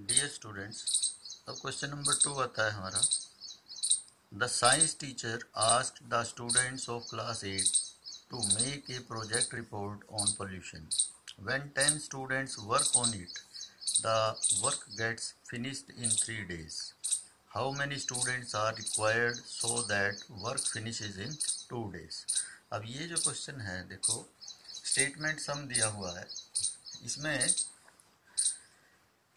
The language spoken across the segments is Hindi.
डियर स्टूडेंट्स, अब क्वेश्चन नंबर 2 आता है हमारा। The science teacher asked the students of class 8 to make a project report on pollution. When 10 students work on it, the work gets finished in 3 days. How many students are required so that work finishes in 2 days? अब ये जो क्वेश्चन है, देखो स्टेटमेंट सम दिया हुआ है। इसमें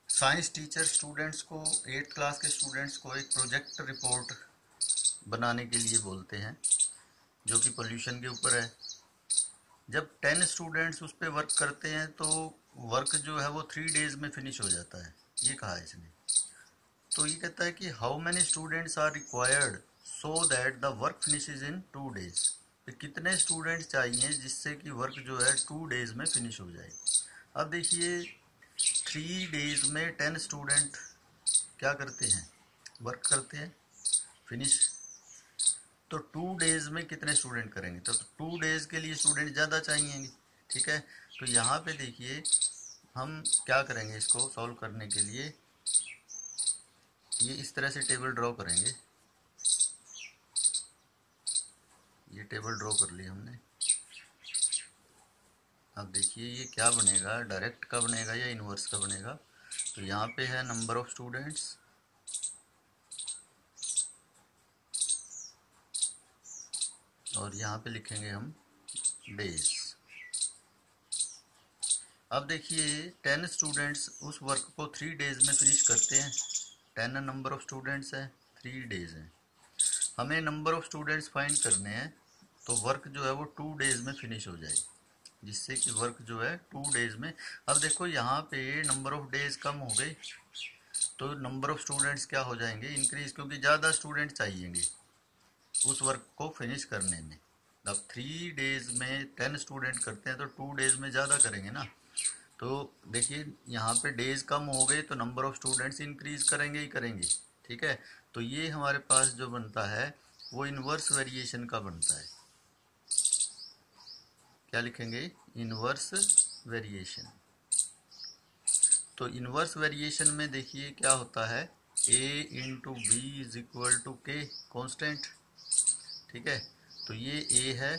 साइंस टीचर स्टूडेंट्स को 8th क्लास के स्टूडेंट्स को एक प्रोजेक्ट रिपोर्ट बनाने के लिए बोलते हैं जो कि पोल्यूशन के ऊपर है। जब 10 स्टूडेंट्स उस पर वर्क करते हैं तो वर्क जो है वो 3 डेज में फिनिश हो जाता है, ये कहा है इसने। तो ये कहता है कि how many students are required so that the work finishes in 2 days. तो कितने स्टूडेंट्स चाहिए जिससे कि वर्क जो है 2 डेज में फिनिश हो जाए। अब देखिए 3 डेज में 10 स्टूडेंट क्या करते हैं, वर्क करते हैं फिनिश। तो 2 डेज में कितने स्टूडेंट करेंगे, तो 2 डेज के लिए स्टूडेंट ज़्यादा चाहिए, ठीक है। तो यहाँ पे देखिए हम क्या करेंगे, इसको सॉल्व करने के लिए ये इस तरह से टेबल ड्रॉ करेंगे। ये टेबल ड्रॉ कर लिया हमने। अब देखिए ये क्या बनेगा, डायरेक्ट का बनेगा या इनवर्स का बनेगा। तो यहाँ पे है नंबर ऑफ स्टूडेंट्स, और यहाँ पे लिखेंगे हम डेज। अब देखिए 10 स्टूडेंट्स उस वर्क को 3 डेज में फिनिश करते हैं। 10 नंबर ऑफ स्टूडेंट्स है, 3 डेज है। हमें नंबर ऑफ स्टूडेंट्स फाइंड करने हैं, तो वर्क जो है वो 2 डेज में फिनिश हो जाए, जिससे कि वर्क जो है 2 डेज में। अब देखो यहाँ पे नंबर ऑफ डेज कम हो गई तो नंबर ऑफ स्टूडेंट्स क्या हो जाएंगे, इंक्रीज, क्योंकि ज़्यादा स्टूडेंट चाहिएंगे उस वर्क को फिनिश करने में। अब 3 डेज में 10 स्टूडेंट करते हैं तो 2 डेज में ज़्यादा करेंगे ना। तो देखिए यहाँ पे डेज कम हो गए तो नंबर ऑफ स्टूडेंट्स इंक्रीज करेंगे ही करेंगे, ठीक है। तो ये हमारे पास जो बनता है वो इनवर्स वेरिएशन का बनता है। क्या लिखेंगे, इनवर्स वेरिएशन। तो इनवर्स वेरिएशन में देखिए क्या होता है, a into B is equal to K constant, ठीक है। तो ये a है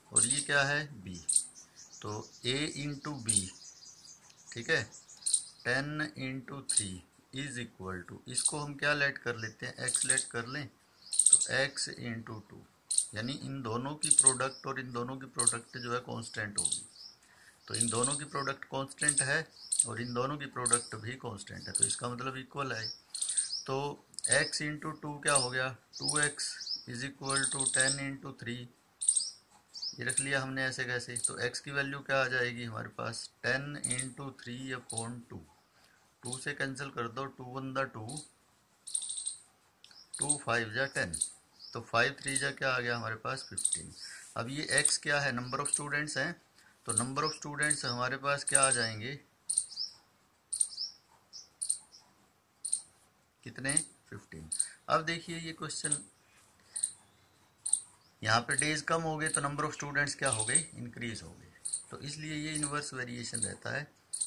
और ये क्या है, b। तो a इंटू बी, ठीक है, 10 इंटू 3 इज इक्वल टू, इसको हम क्या लेट कर लेते हैं, x लेट कर लें, तो x इंटू 2, यानी इन दोनों की प्रोडक्ट और इन दोनों की प्रोडक्ट जो है कांस्टेंट होगी। तो इन दोनों की प्रोडक्ट कांस्टेंट है और इन दोनों की प्रोडक्ट भी कांस्टेंट है, तो इसका मतलब इक्वल है। तो x इंटू 2 क्या हो गया, 2x is equal to 10 into 3, ये रख लिया हमने ऐसे कैसे। तो x की वैल्यू क्या आ जाएगी हमारे पास, 10 इंटू 3 अपॉन 2, 2 से कैंसिल कर दो, 2 1 दा 2, 2 5 जा 10, तो 5 3 जा क्या आ गया हमारे पास 15। अब ये x क्या है, नंबर ऑफ स्टूडेंट्स हैं, तो नंबर ऑफ स्टूडेंट्स हमारे पास क्या आ जाएंगे, कितने, 15। अब देखिए ये क्वेश्चन, यहाँ पे डेज कम हो गए तो नंबर ऑफ स्टूडेंट्स क्या हो गए, इंक्रीज हो गए। तो इसलिए ये इनवर्स वेरिएशन रहता है।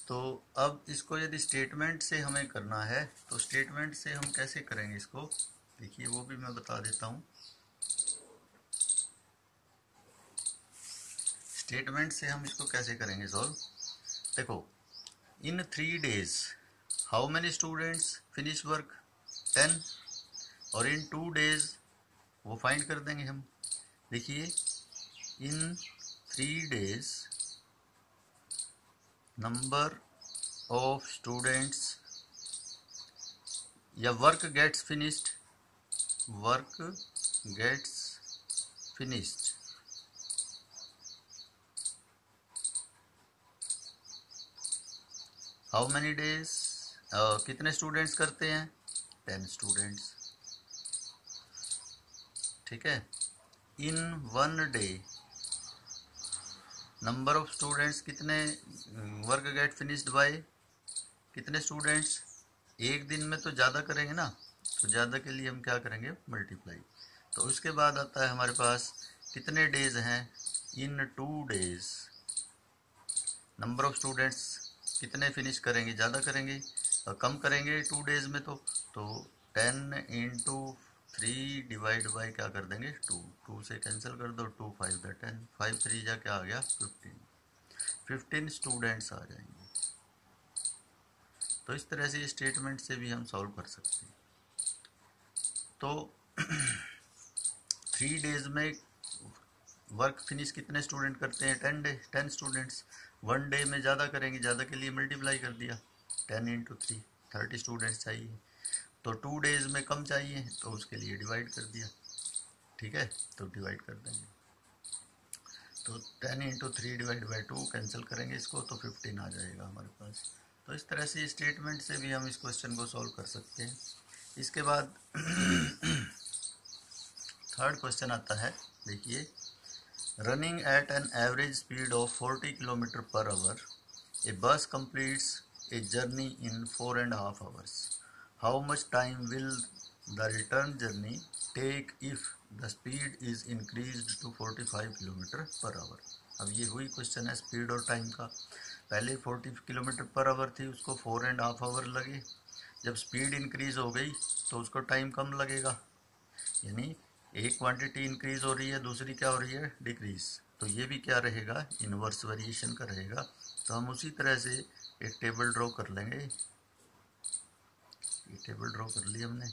तो अब इसको यदि स्टेटमेंट से हमें करना है तो स्टेटमेंट से हम कैसे करेंगे इसको, देखिए वो भी मैं बता देता हूँ। स्टेटमेंट से हम इसको कैसे करेंगे सॉल्व, देखो इन 3 days how many students finish work, 10, और इन 2 डेज वो फाइंड कर देंगे हम। देखिए in 3 days number of students या work gets finished, work gets finished, how many days, कितने स्टूडेंट्स करते हैं, 10 स्टूडेंट्स, ठीक है। In 1 day number of students कितने, वर्क गेट फिनिश्ड बाय, कितने स्टूडेंट्स, एक दिन में तो ज़्यादा करेंगे ना, तो ज़्यादा के लिए हम क्या करेंगे, मल्टीप्लाई। तो उसके बाद आता है हमारे पास कितने डेज हैं, इन 2 डेज नंबर ऑफ स्टूडेंट्स कितने फिनिश करेंगे, ज़्यादा करेंगे, कम करेंगे 2 डेज में तो 10 इंटू 3 डिवाइड बाई क्या कर देंगे 2 से कैंसिल कर दो, 2 5 द 10, 5 3 जा क्या आ गया 15 स्टूडेंट्स आ जाएंगे। तो इस तरह से ये स्टेटमेंट से भी हम सॉल्व कर सकते हैं। तो 3 डेज में वर्क फिनिश कितने स्टूडेंट करते हैं 10 स्टूडेंट्स। 1 डे में ज़्यादा करेंगे, ज़्यादा के लिए मल्टीप्लाई कर दिया, 10 इंटू 3 30 स्टूडेंट्स चाहिए। तो 2 डेज में कम चाहिए तो उसके लिए डिवाइड कर दिया, ठीक है, तो डिवाइड कर देंगे। तो 10 इंटू 3 डिवाइड बाई 2 कैंसिल करेंगे इसको तो 15 आ जाएगा हमारे पास। तो इस तरह से स्टेटमेंट से भी हम इस क्वेश्चन को सॉल्व कर सकते हैं। इसके बाद थर्ड क्वेश्चन आता है, देखिए, running at an average speed of 40 kilometre per hour a bus completes a journey in 4.5 hours. How much time will the return journey take if the speed is increased to 45 kilometre per our. अब ये हुई क्वेश्चन है स्पीड और टाइम का। पहले 40 किलोमीटर पर आवर थी, उसको 4.5 आवर लगे। जब स्पीड इंक्रीज हो गई तो उसको टाइम कम लगेगा, यानी एक क्वांटिटी इंक्रीज हो रही है, दूसरी क्या हो रही है डिक्रीज। तो ये भी क्या रहेगा इनवर्स वेरिएशन का रहेगा। तो हम उसी तरह से एक टेबल ड्रॉ कर लेंगे। ये टेबल ड्रॉ कर ली हमने।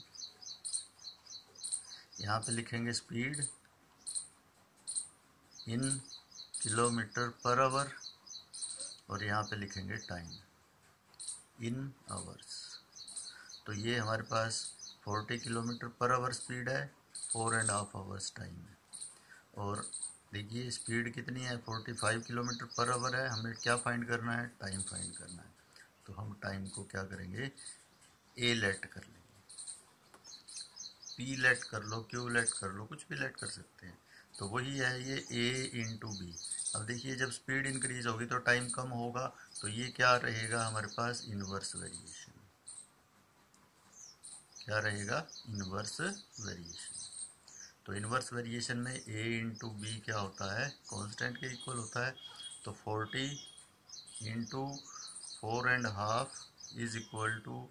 यहाँ पे लिखेंगे speed in kilometre per our और यहाँ पे लिखेंगे टाइम इन आवर्स। तो ये हमारे पास 40 किलोमीटर पर आवर स्पीड है, 4.5 आवर्स टाइम है। और देखिए स्पीड कितनी है 45 किलोमीटर पर आवर है, हमें क्या फाइंड करना है टाइम फाइंड करना है। तो हम टाइम को क्या करेंगे ए लेट कर लेंगे, पी लेट कर लो, क्यू लेट कर लो, कुछ भी लेट कर सकते हैं। तो वही है ये ए इंटू बी। अब देखिए जब स्पीड इंक्रीज होगी तो टाइम कम होगा, तो ये क्या रहेगा हमारे पास इनवर्स वेरिएशन। क्या रहेगा इनवर्स वेरिएशन। तो इनवर्स वेरिएशन में ए इंटू बी क्या होता है कांस्टेंट के इक्वल होता है। तो 40 into 4.5 is equal to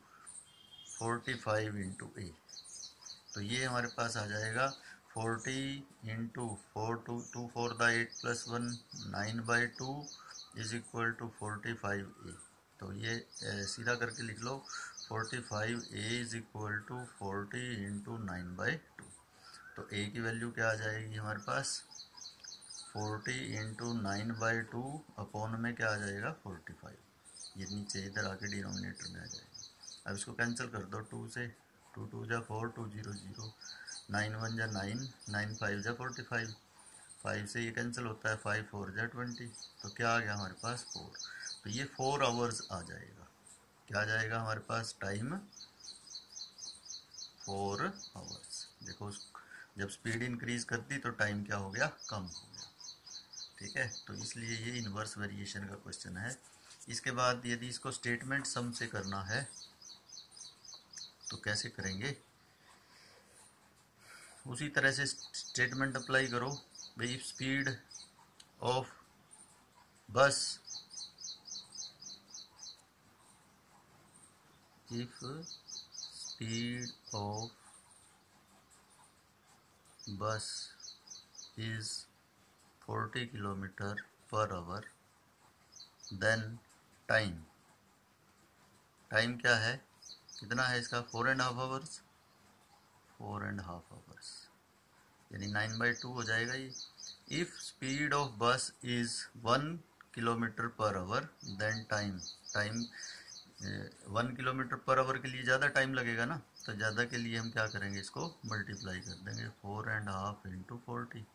45 into a. तो ये हमारे पास आ जाएगा 40 into 4 the 8 plus 1 9/2 is equal to 45 a. तो ये सीधा करके लिख लो 45 a is equal to 40 into 9/2। तो ए की वैल्यू क्या आ जाएगी हमारे पास 40 इंटू 9/2 अपॉन में क्या आ जाएगा 45। ये नीचे इधर आके डिनोमिनेटर में आ जाएगा। अब इसको कैंसिल कर दो 2 से, 2 2 जा 4, 2 0 0, 9 1 जा 9, 9 5 जा 45, 5 से ये कैंसिल होता है, 5 4 जा 20। तो क्या आ गया हमारे पास 4। तो ये 4 आवर्स आ जाएगा। क्या आ जाएगा हमारे पास टाइम 4 आवर्स। देखो जब स्पीड इंक्रीज करती तो टाइम क्या हो गया कम हो गया, ठीक है। तो इसलिए ये इनवर्स वेरिएशन का क्वेश्चन है। इसके बाद यदि इसको स्टेटमेंट सम से करना है तो कैसे करेंगे, उसी तरह से स्टेटमेंट अप्लाई करो। भाई speed of bus if speed of bus is 40 kilometre per hour then time, time क्या है कितना है इसका 4.5 आवर्स, 4.5 आवर्स यानी 9/2 हो जाएगा ये। If speed of bus is 1 kilometre per hour then time, time 1 kilometre per hour के लिए ज़्यादा टाइम लगेगा ना, तो ज़्यादा के लिए हम क्या करेंगे इसको मल्टीप्लाई कर देंगे 4.5 into 40।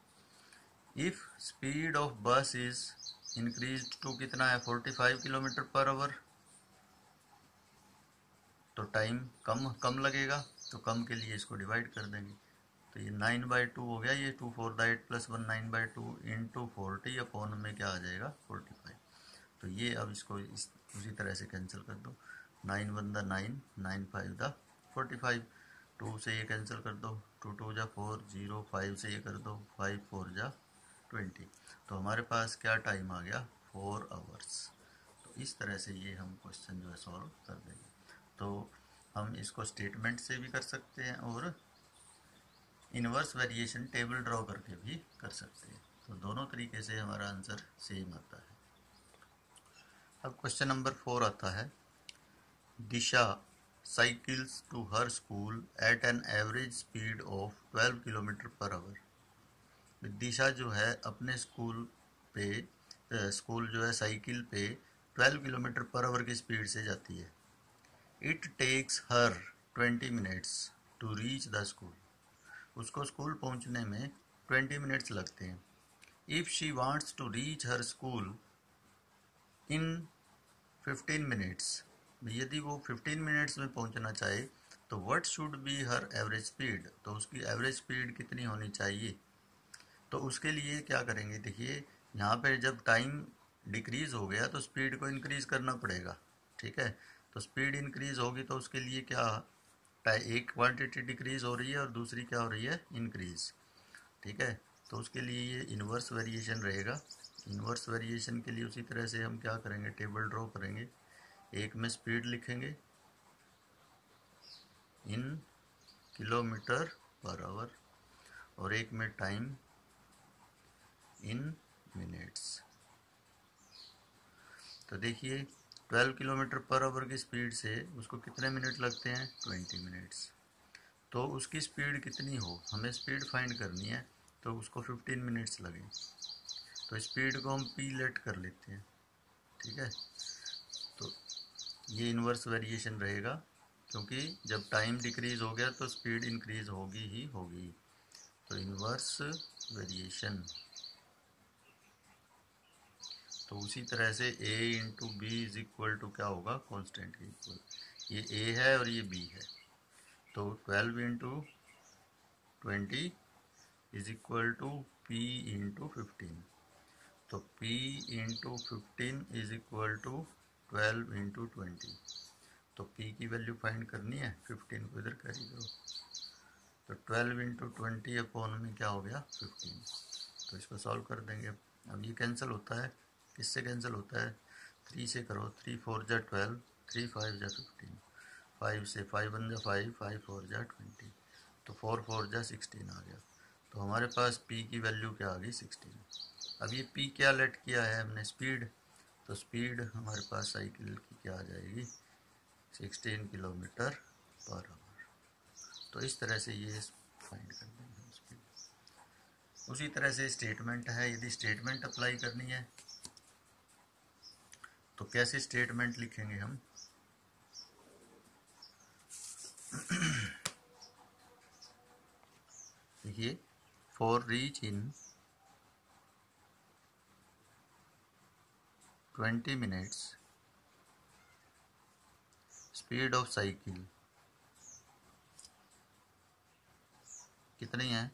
If speed of bus is increase to कितना है 45 किलोमीटर पर आवर, तो टाइम कम लगेगा, तो कम के लिए इसको डिवाइड कर देंगे। तो ये 9/2 हो गया, ये 2 4 द 8 प्लस 1 9/2 इंटू 40 अपॉन में क्या आ जाएगा 45। तो ये अब इसको उसी तरह से कैंसिल कर दो, 9 1 द 9, 9 5 द 45, 2 से ये कैंसिल कर दो, 2 2 जा 4 0, 5 से ये कर दो, 5 4 जा 20। तो हमारे पास क्या टाइम आ गया 4 आवर्स। तो इस तरह से ये हम क्वेश्चन जो है सॉल्व कर देंगे। तो हम इसको स्टेटमेंट से भी कर सकते हैं और इनवर्स वेरिएशन टेबल ड्रॉ करके भी कर सकते हैं। तो दोनों तरीके से हमारा आंसर सेम आता है। अब क्वेश्चन नंबर 4 आता है, Disha cycles to her school at an average speed of 12 kilometre per hour. Disha जो है अपने स्कूल जो है साइकिल पे 12 किलोमीटर पर आवर की स्पीड से जाती है। It takes her 20 minutes to reach the school. उसको स्कूल पहुंचने में 20 मिनट्स लगते हैं। If she wants to reach her school in 15 minutes, यदि वो 15 मिनट्स में पहुंचना चाहे तो what should be her average speed, तो उसकी एवरेज स्पीड कितनी होनी चाहिए। तो उसके लिए क्या करेंगे, देखिए यहाँ पे जब टाइम डिक्रीज़ हो गया तो स्पीड को इंक्रीज़ करना पड़ेगा। ठीक है, तो स्पीड इंक्रीज़ होगी तो उसके लिए क्या, एक क्वांटिटी डिक्रीज़ हो रही है और दूसरी क्या हो रही है, इंक्रीज़। ठीक है, तो उसके लिए ये इन्वर्स वेरिएशन रहेगा। इन्वर्स वेरिएशन के लिए उसी तरह से हम क्या करेंगे, टेबल ड्रॉ करेंगे। एक में स्पीड लिखेंगे इन किलोमीटर पर आवर और एक में टाइम इन मिनट्स। तो देखिए 12 किलोमीटर पर आवर की स्पीड से उसको कितने मिनट लगते हैं, 20 मिनट्स। तो उसकी स्पीड कितनी हो, हमें स्पीड फाइंड करनी है, तो उसको 15 मिनट्स लगे। तो स्पीड को हम पी लेट कर लेते हैं। ठीक है, तो ये इन्वर्स वेरिएशन रहेगा, क्योंकि जब टाइम डिक्रीज हो गया तो स्पीड इंक्रीज होगी ही होगी। तो इन्वर्स वेरिएशन, तो उसी तरह से a into B is equal to क्या होगा, कांस्टेंट के इक्वल। ये a है और ये b है, तो 12 into 20 is equal to p into 15। तो p into 15 is equal to 12 into 20। तो p की वैल्यू फाइंड करनी है, 15 को इधर कैरी करो, तो 12 इंटू 20 अपॉन में क्या हो गया, 15। तो इसको सॉल्व कर देंगे। अब ये कैंसिल होता है, किससे कैंसिल होता है, 3 से करो, 3 4 जा 12, 3 5 जा 15, 5 से 5 1 जा 5, 5 4 जा 20, तो 4 4 जा 16 आ गया। तो हमारे पास p की वैल्यू क्या आ गई, 16। अब ये p क्या लेट किया है हमने, स्पीड। तो स्पीड हमारे पास साइकिल की क्या आ जाएगी, 16 किलोमीटर पर आवर। तो इस तरह से ये फाइंड कर देंगे स्पीड। उसी तरह से स्टेटमेंट है, यदि स्टेटमेंट अप्लाई करनी है तो कैसे स्टेटमेंट लिखेंगे हम, देखिए for reach in 20 minutes speed of cycle कितनी है,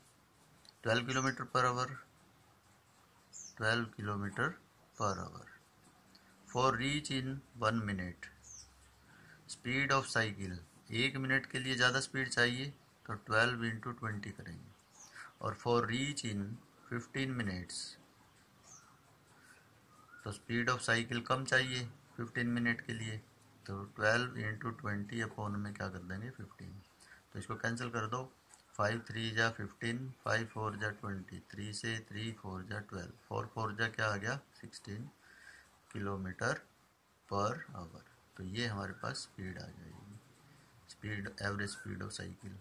12 kilometre per our, 12 kilometre per our. For reach in 1 minute speed of cycle, 1 minute के लिए ज़्यादा स्पीड चाहिए तो 12 इंटू 20 करेंगे। और फॉर रीच इन 15 मिनट्स तो स्पीड ऑफ साइकिल कम चाहिए 15 मिनट के लिए, तो 12 इंटू 20 अपॉन में क्या कर देंगे, 15। तो इसको कैंसिल कर दो, 5 3 जा 15, 5 4 जा 20, 3 से 3 4 जा 12, 4 4 जा क्या आ गया, 16 किलोमीटर पर आवर। तो ये हमारे पास स्पीड आ जाएगी, speed average speed of cycle.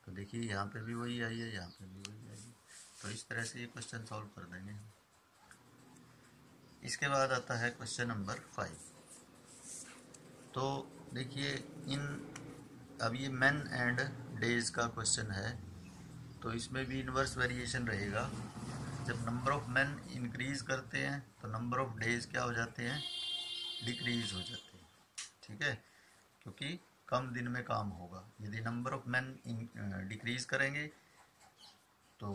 तो देखिए यहाँ पे भी वही आई है, यहाँ पे भी वही आई है। तो इस तरह से ये क्वेश्चन सॉल्व कर देंगे हम। इसके बाद आता है क्वेश्चन नंबर 5। तो देखिए अब ये मैन एंड डेज का क्वेश्चन है, तो इसमें भी इन्वर्स वेरिएशन रहेगा। जब नंबर ऑफ मैन इंक्रीज करते हैं तो नंबर ऑफ डेज क्या हो जाते हैं, डिक्रीज हो जाते हैं। ठीक है, क्योंकि कम दिन में काम होगा। यदि नंबर ऑफ मैन डिक्रीज करेंगे तो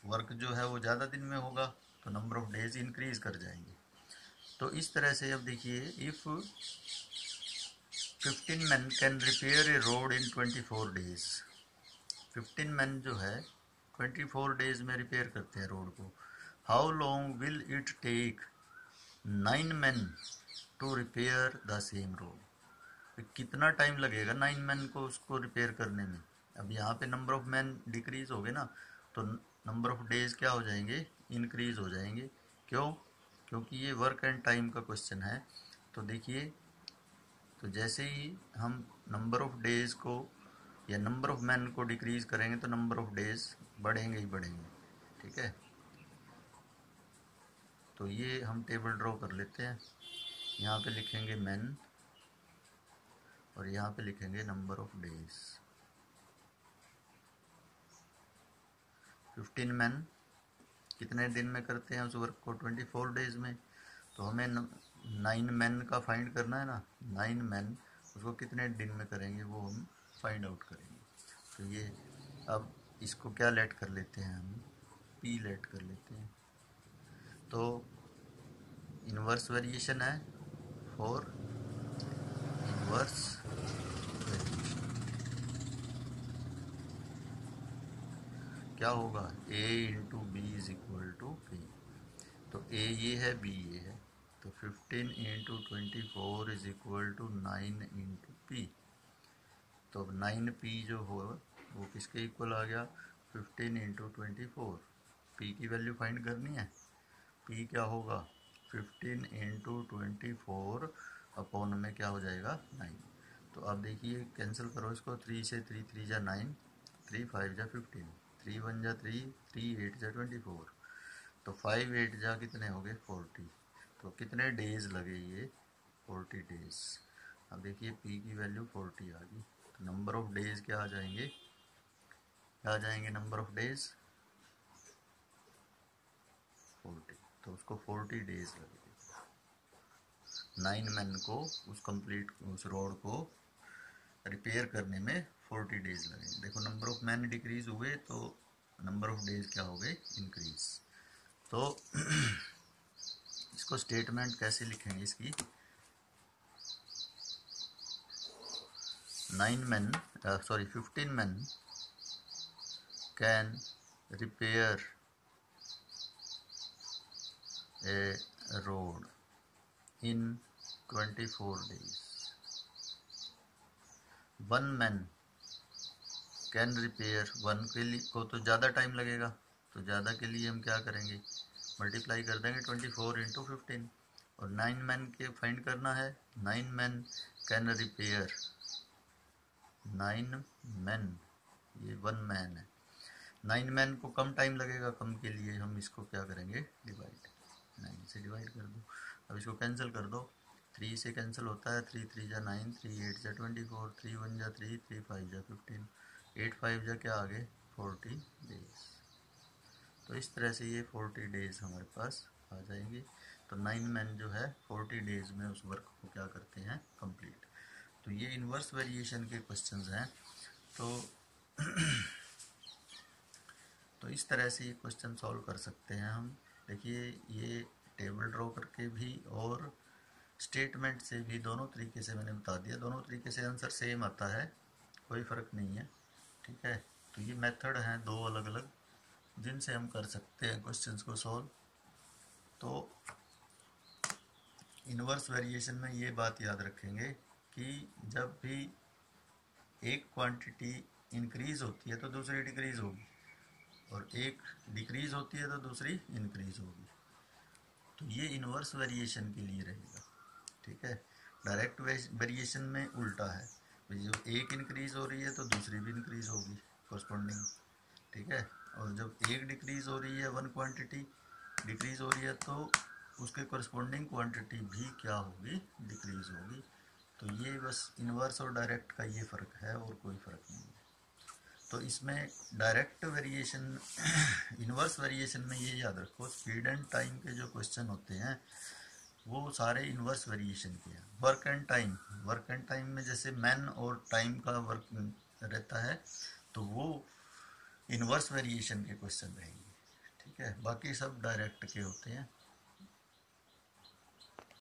वर्क जो है वो ज़्यादा दिन में होगा, तो नंबर ऑफ डेज इंक्रीज कर जाएंगे। तो इस तरह से अब देखिए, if 15 man can repair A road in 24 days, 15 man जो है 24 डेज में रिपेयर करते हैं रोड को। How long will it take 9 man to repair the same road. कितना टाइम लगेगा 9 मैन को उसको रिपेयर करने में। अब यहाँ पे नंबर ऑफ मैन डिक्रीज हो गए ना, तो नंबर ऑफ डेज क्या हो जाएंगे, इंक्रीज हो जाएंगे। क्यों? क्योंकि ये वर्क एंड टाइम का क्वेश्चन है। तो देखिए, तो जैसे ही हम नंबर ऑफ डेज को या नंबर ऑफ मैन को डिक्रीज करेंगे तो नंबर ऑफ डेज बढ़ेंगे ही बढ़ेंगे। ठीक है, तो ये हम टेबल ड्रॉ कर लेते हैं। यहाँ पे लिखेंगे मैन और यहाँ पे लिखेंगे नंबर ऑफ डेज। 15 मैन कितने दिन में करते हैं उस वर्क को, 24 डेज में। तो हमें 9 मैन का फाइंड करना है ना, 9 मैन उसको कितने दिन में करेंगे वो हम फाइंड आउट करेंगे। तो ये अब इसको क्या लेट कर लेते हैं, हम पी लेट कर लेते हैं। तो इन्वर्स वेरिएशन है फॉर इन्वर्स वेरिएशन क्या होगा, a into B is equal to P. तो a ये है, b ये है, तो 15 into 24 is equal to 9 into P. तो अब 9p जो हो वो किसके इक्वल आ गया, 15 इंटू 24। p की वैल्यू फाइंड करनी है, p क्या होगा 15 इंटू 24 अपॉन में क्या हो जाएगा 9। तो अब देखिए कैंसिल करो इसको, 3 से 3 3 जा 9, 3 5 जा 15, 3 1 जा 3, 3 8 जा 24, तो 5 8 जा कितने हो गए 40। तो कितने डेज लगे ये 40 डेज। अब देखिए p की वैल्यू 40 आ गई, तो नंबर ऑफ डेज क्या आ जाएंगे, क्या आ जाएंगे नंबर ऑफ डेज 40। तो उसको 40 डेज लगेंगे 9 मैन को उस कंप्लीट उस रोड को रिपेयर करने में 40 डेज लगेंगे। देखो नंबर ऑफ मैन डिक्रीज हुए तो नंबर ऑफ डेज क्या हो गए इंक्रीज। तो इसको स्टेटमेंट कैसे लिखेंगे इसकी, 15 men can repair a road in 24 days. 1 man can repair, 1 के लिए को तो ज़्यादा टाइम लगेगा, तो ज़्यादा के लिए हम क्या करेंगे, मल्टीप्लाई कर देंगे 24 इंटू 15। और 9 मैन के फाइंड करना है, 9 मैन कैन रिपेयर, 9 मैन ये 1 मैन है, 9 मैन को कम टाइम लगेगा, कम के लिए हम इसको क्या करेंगे डिवाइड, 9 से डिवाइड कर दो। अब इसको कैंसिल कर दो, 3 से कैंसिल होता है, 3 3 जा 9, 3 8 जा 24, 3 1 जा 3, 3 5 जा 15, 8 5 जा क्या आ गए 40 डेज। तो इस तरह से ये 40 डेज हमारे पास आ जाएंगे। तो 9 मैन जो है 40 डेज में उस वर्क को क्या करते हैं कंप्लीट। तो ये इन्वर्स वेरिएशन के क्वेश्चंस हैं। तो इस तरह से ये क्वेश्चन सॉल्व कर सकते हैं हम। देखिए ये टेबल ड्रॉ करके भी और स्टेटमेंट से भी, दोनों तरीके से मैंने बता दिया, दोनों तरीके से आंसर सेम आता है, कोई फ़र्क नहीं है। ठीक है, तो ये मेथड हैं दो अलग अलग जिनसे हम कर सकते हैं क्वेश्चंस को सॉल्व। तो इन्वर्स वेरिएशन में ये बात याद रखेंगे कि जब भी एक क्वांटिटी इंक्रीज होती है तो दूसरी डिक्रीज होगी, और एक डिक्रीज होती है तो दूसरी इंक्रीज होगी। तो ये इन्वर्स वेरिएशन के लिए रहेगा। ठीक है, डायरेक्ट वेरिएशन में उल्टा है, जो एक इंक्रीज हो रही है तो दूसरी भी इंक्रीज होगी कोरस्पॉन्डिंग। ठीक है, और जब एक डिक्रीज हो रही है, वन क्वांटिटी डिक्रीज हो रही है, तो उसके कोरस्पॉन्डिंग क्वांटिटी भी क्या होगी डिक्रीज होगी। तो ये बस इन्वर्स और डायरेक्ट का ये फ़र्क है और कोई फ़र्क नहीं है। तो इसमें डायरेक्ट वेरिएशन इन्वर्स वेरिएशन में ये याद रखो, स्पीड एंड टाइम के जो क्वेश्चन होते हैं वो सारे इन्वर्स वेरिएशन के हैं। वर्क एंड टाइम में जैसे मैन और टाइम का वर्क रहता है तो वो इन्वर्स वेरिएशन के क्वेश्चन रहेंगे। ठीक है, बाकी सब डायरेक्ट के होते हैं।